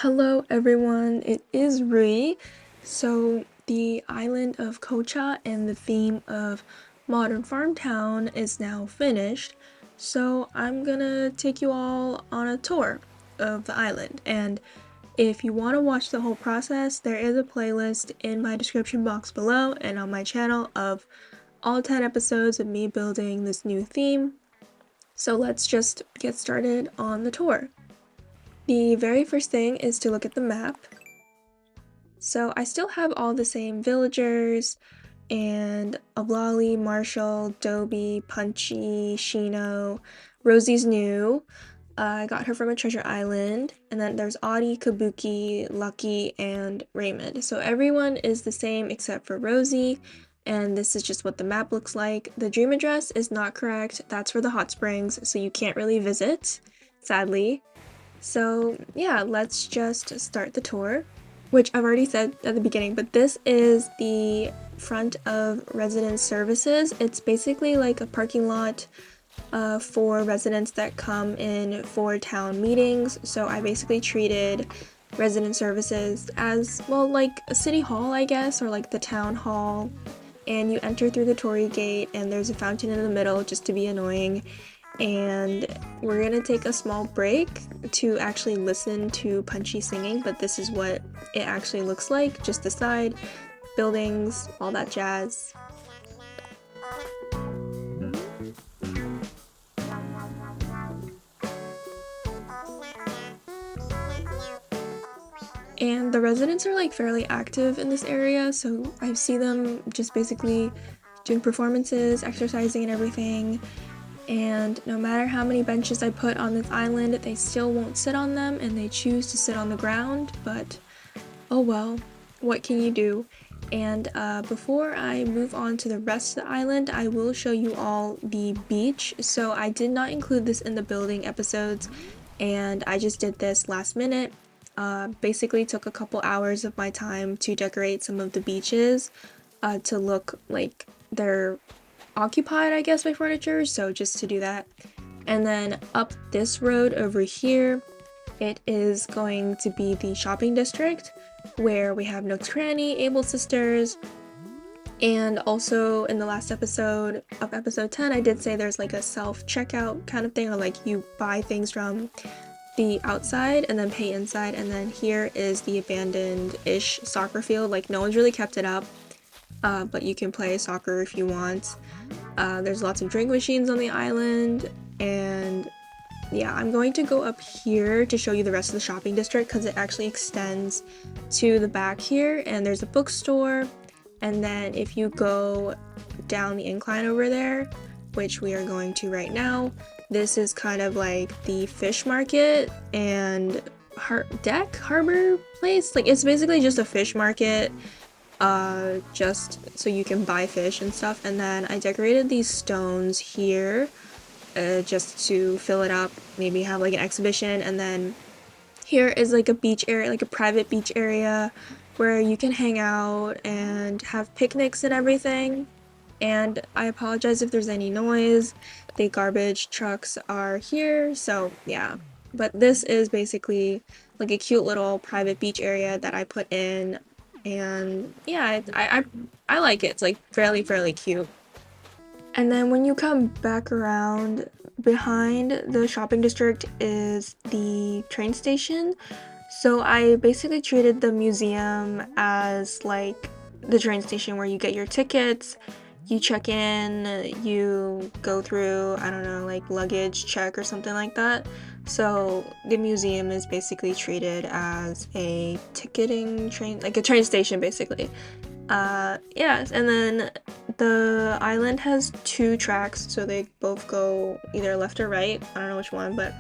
Hello everyone, it is Rui. So the island of Koucha and the theme of Modern Farm Town is now finished. So I'm gonna take you all on a tour of the island. And if you want to watch the whole process, there is a playlist in my description box below and on my channel of all 10 episodes of me building this new theme. So let's just get started on the tour. The very first thing is to look at the map. So I still have all the same villagers and Ablali, Marshall, Dobie, Punchy, Shino. Rosie's new. I got her from a treasure island. And then there's Audie, Kabuki, Lucky, and Raymond. So everyone is the same except for Rosie. And this is just what the map looks like. The dream address is not correct. That's for the hot springs, so you can't really visit, sadly. So yeah, let's just start the tour, which I've already said at the beginning, but this is the front of resident services. It's basically like a parking lot for residents that come in for town meetings. So I basically treated resident services as, well, like a city hall, I guess, or like the town hall. And you enter through the Torii gate and there's a fountain in the middle just to be annoying. And we're gonna take a small break to actually listen to Punchy singing, but this is what it actually looks like, just the side, buildings, all that jazz. And the residents are like fairly active in this area, so I see them just basically doing performances, exercising and everything. And no matter how many benches I put on this island, they still won't sit on them and they choose to sit on the ground, but oh well, what can you do? And before I move on to the rest of the island, I will show you all the beach. So I did not include this in the building episodes, and I just did this last minute. Basically took a couple hours of my time to decorate some of the beaches to look like they're occupied, I guess, by furniture, so just to do that. And then up this road over here, it is going to be the shopping district where we have Nook's Cranny, Able Sisters, and also in the last episode of episode 10, I did say there's like a self-checkout kind of thing, or like you buy things from the outside and then pay inside. And then here is the abandoned-ish soccer field. Like, no one's really kept it up, but you can play soccer if you want. There's lots of drink machines on the island, and yeah, I'm going to go up here to show you the rest of the shopping district because it actually extends to the back here, and there's a bookstore. And then if you go down the incline over there, which we are going to right now, this is kind of like the fish market and harbor place. Like, it's basically just a fish market, just so you can buy fish and stuff. And then I decorated these stones here just to fill it up, maybe have like an exhibition. And then here is like a beach area, like a private beach area where you can hang out and have picnics and everything. And I apologize if there's any noise. The garbage trucks are here, so yeah. But this is basically like a cute little private beach area that I put in, and yeah, I like it. It's like fairly cute. And then when you come back around, behind the shopping district is the train station. So I basically treated the museum as like the train station where you get your tickets, you check in, you go through, I don't know, like luggage check or something like that. So the museum is basically treated as a ticketing train, like a train station basically. Yeah, and then the island has two tracks, so they both go either left or right. I don't know which one, but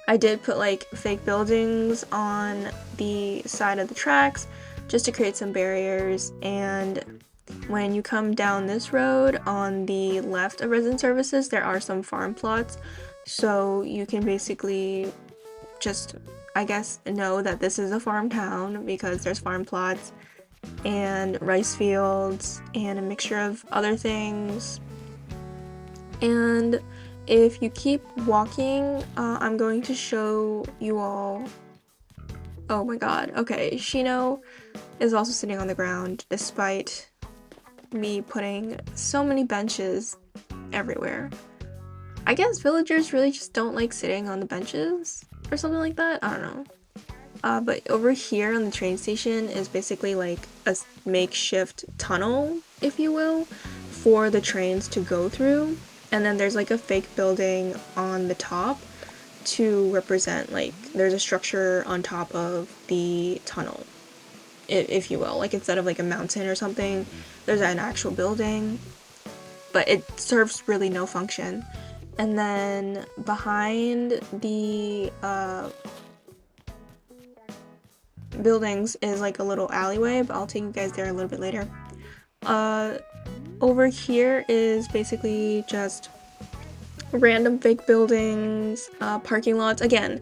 I did put like fake buildings on the side of the tracks just to create some barriers. And when you come down this road on the left of resident services, there are some farm plots, so you can basically just, I guess, know that this is a farm town because there's farm plots and rice fields and a mixture of other things. And if you keep walking, I'm going to show you all Oh my god. Okay, Shino is also sitting on the ground despite me putting so many benches everywhere. I guess villagers really just don't like sitting on the benches or something like that. I don't know. But over here on the train station is basically like a makeshift tunnel, if you will, for the trains to go through. And then there's like a fake building on the top to represent, like, there's a structure on top of the tunnel, if you will. Like, instead of like a mountain or something, there's an actual building, but it serves really no function. And then behind the buildings is like a little alleyway, but I'll take you guys there a little bit later. Over here is basically just random fake buildings, parking lots. Again,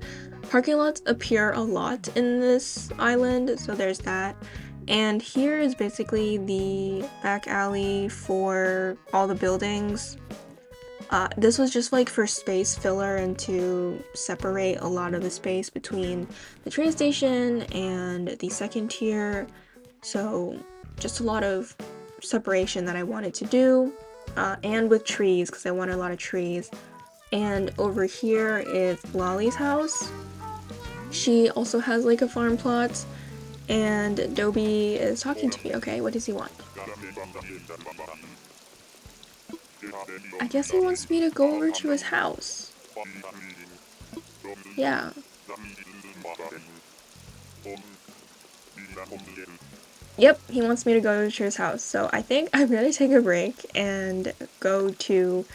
parking lots appear a lot in this island, so there's that. And here is basically the back alley for all the buildings. This was just like for space filler and to separate a lot of the space between the train station and the second tier. So just a lot of separation that I wanted to do, and with trees because I wanted a lot of trees. And over here is Lolly's house. She also has like a farm plot, and Dobie is talking to me. Okay, what does he want? I guess he wants me to go over to his house. Yeah. Yep, he wants me to go to his house. So I think I'm gonna take a break and go to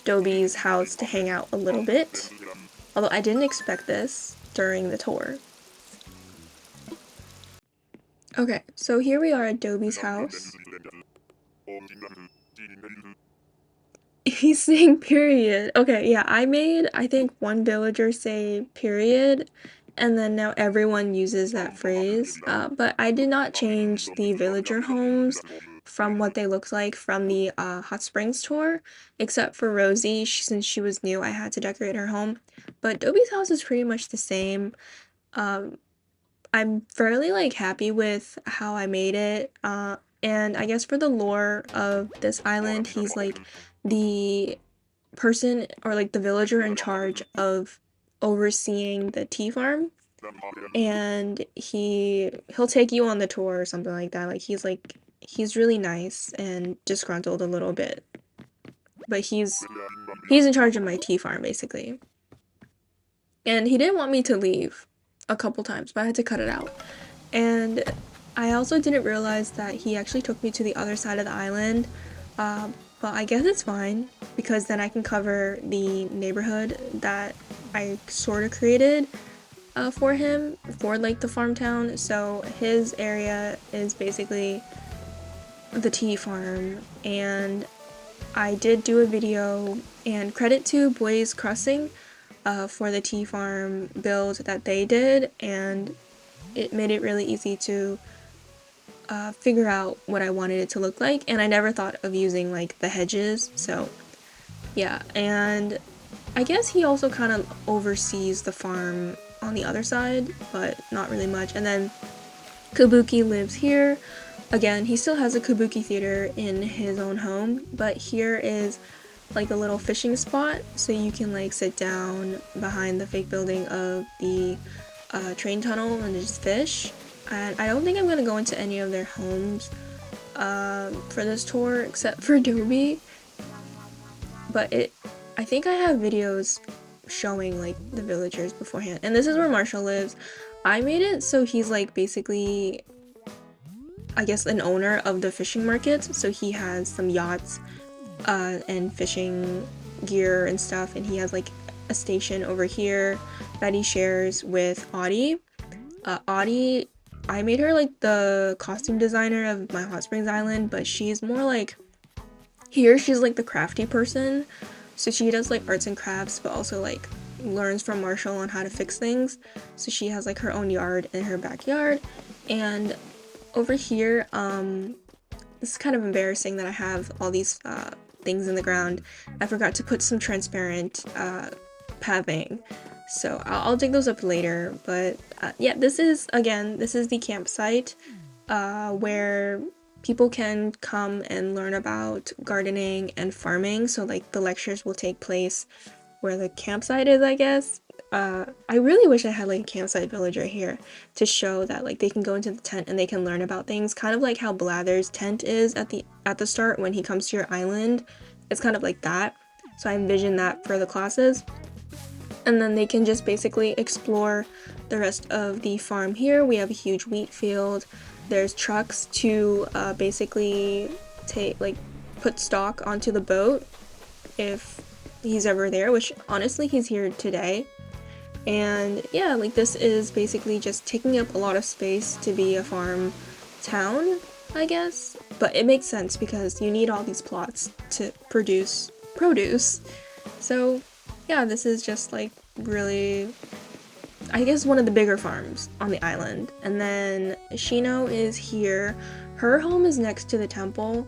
Dobie's house to hang out a little bit. Although I didn't expect this during the tour. Okay, so here we are at Dobie's house. He's saying period. Okay, yeah, I made, I think, one villager say period, and then now everyone uses that phrase. But I did not change the villager homes from what they looked like from the Hot Springs tour, except for Rosie. Since she was new, I had to decorate her home. But Dobie's house is pretty much the same. I'm fairly like happy with how I made it. And I guess for the lore of this island, he's like the person or like the villager in charge of overseeing the tea farm, and he'll take you on the tour or something like that. Like he's really nice and disgruntled a little bit, but he's in charge of my tea farm basically. And he didn't want me to leave a couple times, but I had to cut it out. And I also didn't realize that he actually took me to the other side of the island, but I guess it's fine because then I can cover the neighborhood that I sort of created for him, for like the farm town. So his area is basically the tea farm, and I did do a video, and credit to Blaze Crossing for the tea farm build that they did, and it made it really easy to figure out what I wanted it to look like, and I never thought of using like the hedges, so yeah. And I guess he also kind of oversees the farm on the other side, but not really much. And then Kabuki lives here. Again, he still has a Kabuki theater in his own home, but here is like a little fishing spot, so you can like sit down behind the fake building of the train tunnel and just fish. And I don't think I'm gonna go into any of their homes for this tour except for Dobie, but I think I have videos showing like the villagers beforehand. And this is where Marshall lives. I made it so he's like basically, I guess, an owner of the fishing markets, so he has some yachts and fishing gear and stuff, and he has like a station over here that he shares with Audie. Audie, I made her like the costume designer of my Hot Springs Island, but she's more like, here she's like the crafty person, so she does like arts and crafts, but also like learns from Marshall on how to fix things. So she has like her own yard in her backyard. And over here, this is kind of embarrassing that I have all these things in the ground. I forgot to put some transparent pathing. So I'll dig those up later, but yeah, this is the campsite where people can come and learn about gardening and farming. So like the lectures will take place where the campsite is, I guess. I really wish I had like a campsite village right here to show that like they can go into the tent and they can learn about things, kind of like how Blather's tent is at the start when he comes to your island. It's kind of like that. So I envision that for the classes. And then they can just basically explore the rest of the farm here. We have a huge wheat field. There's trucks to basically put stock onto the boat if he's ever there, which honestly he's here today. And yeah, like this is basically just taking up a lot of space to be a farm town, I guess. But it makes sense because you need all these plots to produce produce. So yeah, this is just like really, I guess, one of the bigger farms on the island. And then Shino is here. Her home is next to the temple,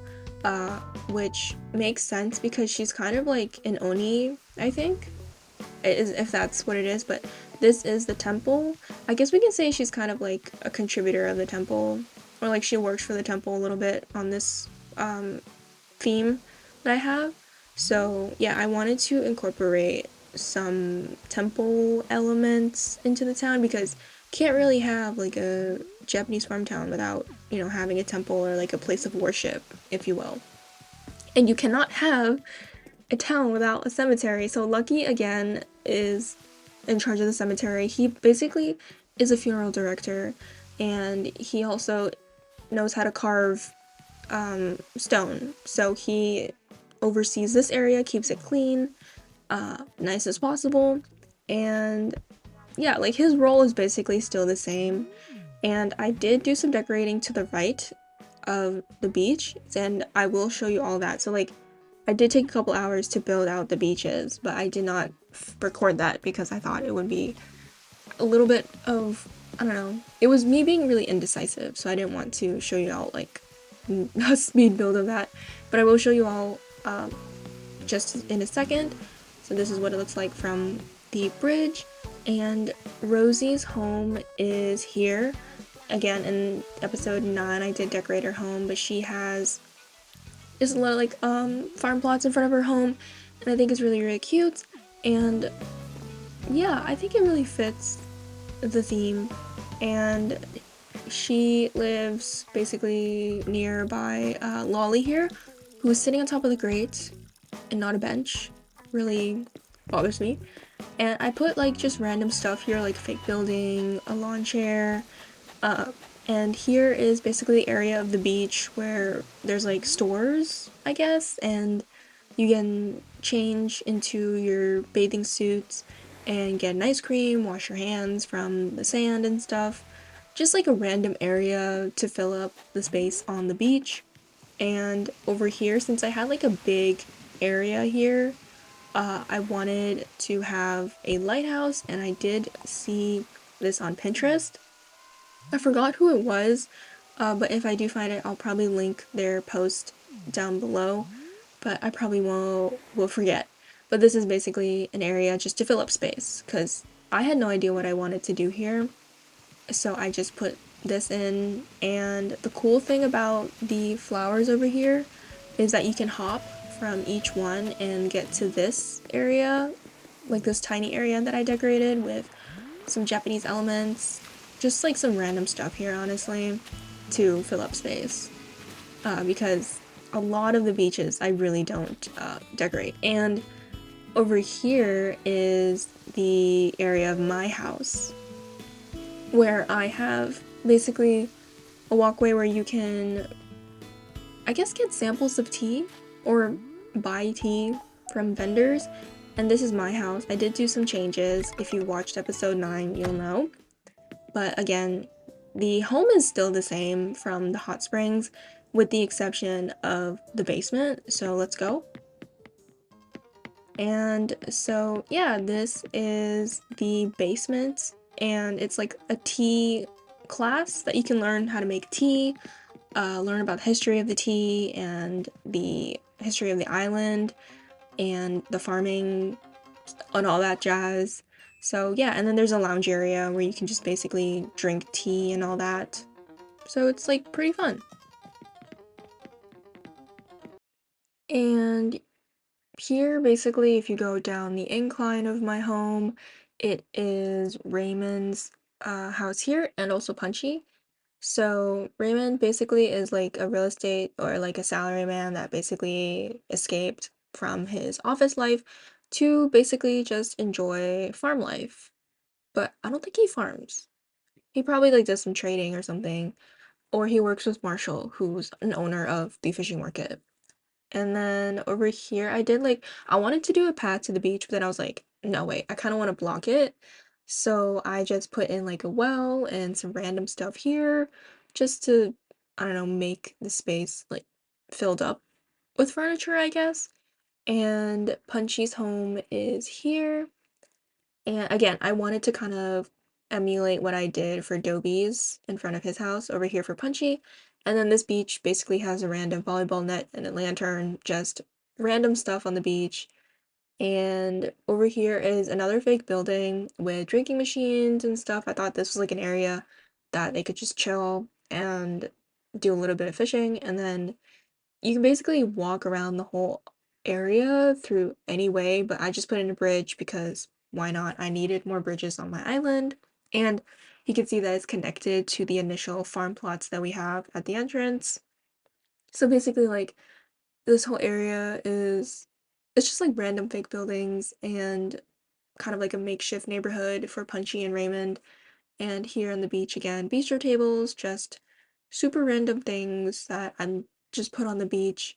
which makes sense because she's kind of like an Oni, I think, if that's what it is. But this is the temple. I guess we can say she's kind of like a contributor of the temple, or like she works for the temple a little bit on this theme that I have. So yeah, I wanted to incorporate some temple elements into the town because can't really have like a Japanese farm town without, having a temple or like a place of worship, if you will. And you cannot have a town without a cemetery. So Lucky again is in charge of the cemetery. He basically is a funeral director, and he also knows how to carve stone. So he oversees this area, keeps it clean, nice as possible, and yeah, like his role is basically still the same. And I did do some decorating to the right of the beach, and I will show you all that. So like I did take a couple hours to build out the beaches, but I did not record that because I thought it would be a little bit of, I don't know, it was me being really indecisive, so I didn't want to show you all like a speed build of that, but I will show you all just in a second. So this is what it looks like from the bridge, and Rosie's home is here. Again, in episode 9 I did decorate her home, but she has just a lot of like farm plots in front of her home, and I think it's really, really cute. And yeah, I think it really fits the theme. And she lives basically nearby Lolly here, who is sitting on top of the grate and not a bench. Really bothers me. And I put like just random stuff here, like fake building, a lawn chair, and here is basically the area of the beach where there's like stores, I guess, and you can change into your bathing suits and get an ice cream, wash your hands from the sand and stuff. Just like a random area to fill up the space on the beach. And over here, since I had like a big area here, I wanted to have a lighthouse, and I did see this on Pinterest. I forgot who it was, but if I do find it, I'll probably link their post down below, but I probably will forget. But this is basically an area just to fill up space, because I had no idea what I wanted to do here, so I just put this in. And the cool thing about the flowers over here is that you can hop from each one and get to this area, like this tiny area that I decorated with some Japanese elements, just like some random stuff here, honestly, to fill up space, because a lot of the beaches I really don't decorate. And over here is the area of my house, where I have basically a walkway where you can, I guess, get samples of tea or buy tea from vendors. And this is my house. I did do some changes. If you watched episode 9, you'll know. But again, the home is still the same from the hot springs, with the exception of the basement. So let's go. And so yeah, this is the basement, and it's like a tea class that you can learn how to make tea, learn about the history of the tea and the history of the island and the farming and all that jazz. So yeah, and then there's a lounge area where you can just basically drink tea and all that. So it's like pretty fun. And here, basically, if you go down the incline of my home, it is Raymond's house here and also Punchy. So Raymond basically is like a real estate or like a salaryman that basically escaped from his office life to basically just enjoy farm life. But I don't think he farms. He probably like does some trading or something, or he works with Marshall, who's an owner of the fishing market. And then over here, I wanted to do a path to the beach, but then I was like, no, wait, I kind of want to block it. So I just put in like a well and some random stuff here just to, I don't know, make the space like filled up with furniture, I guess. And Punchy's home is here. And again, I wanted to kind of emulate what I did for Dobie's in front of his house over here for Punchy. And then this beach basically has a random volleyball net and a lantern, just random stuff on the beach. And over here is another fake building with drinking machines and stuff. I thought this was like an area that they could just chill and do a little bit of fishing. And then you can basically walk around the whole area through any way, but I just put in a bridge because why not? I needed more bridges on my island. And you can see that it's connected to the initial farm plots that we have at the entrance. So basically, like, this whole area is it's just like random fake buildings and kind of like a makeshift neighborhood for Punchy and Raymond. And here on the beach again, bistro tables, just super random things that I'm just put on the beach.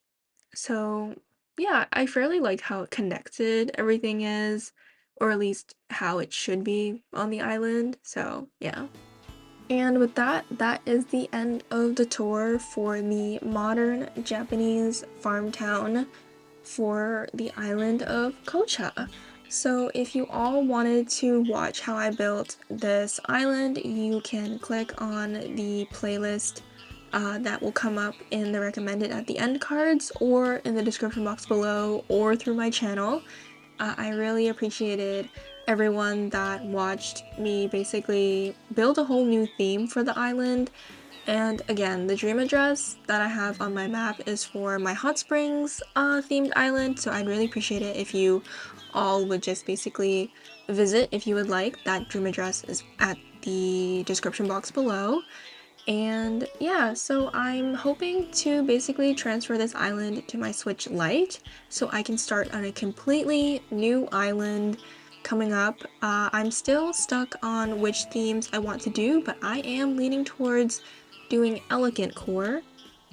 So, yeah, I fairly like how connected everything is, or at least how it should be on the island. So, yeah. And with that, that is the end of the tour for the modern Japanese farm town for the island of Koucha. So if you all wanted to watch how I built this island, you can click on the playlist that will come up in the recommended at the end cards or in the description box below or through my channel. I really appreciated everyone that watched me basically build a whole new theme for the island. And again, the dream address that I have on my map is for my hot springs themed island, so I'd really appreciate it if you all would just basically visit if you would like. That dream address is at the description box below. And yeah, so I'm hoping to basically transfer this island to my Switch Lite so I can start on a completely new island coming up. I'm still stuck on which themes I want to do, but I am leaning towards doing elegant core.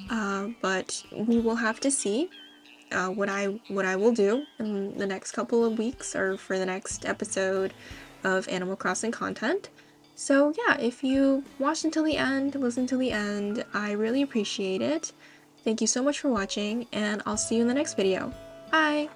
But we will have to see what I will do in the next couple of weeks or for the next episode of Animal Crossing content. So yeah, if you watched until the end, listened till the end, I really appreciate it. Thank you so much for watching, and I'll see you in the next video. Bye!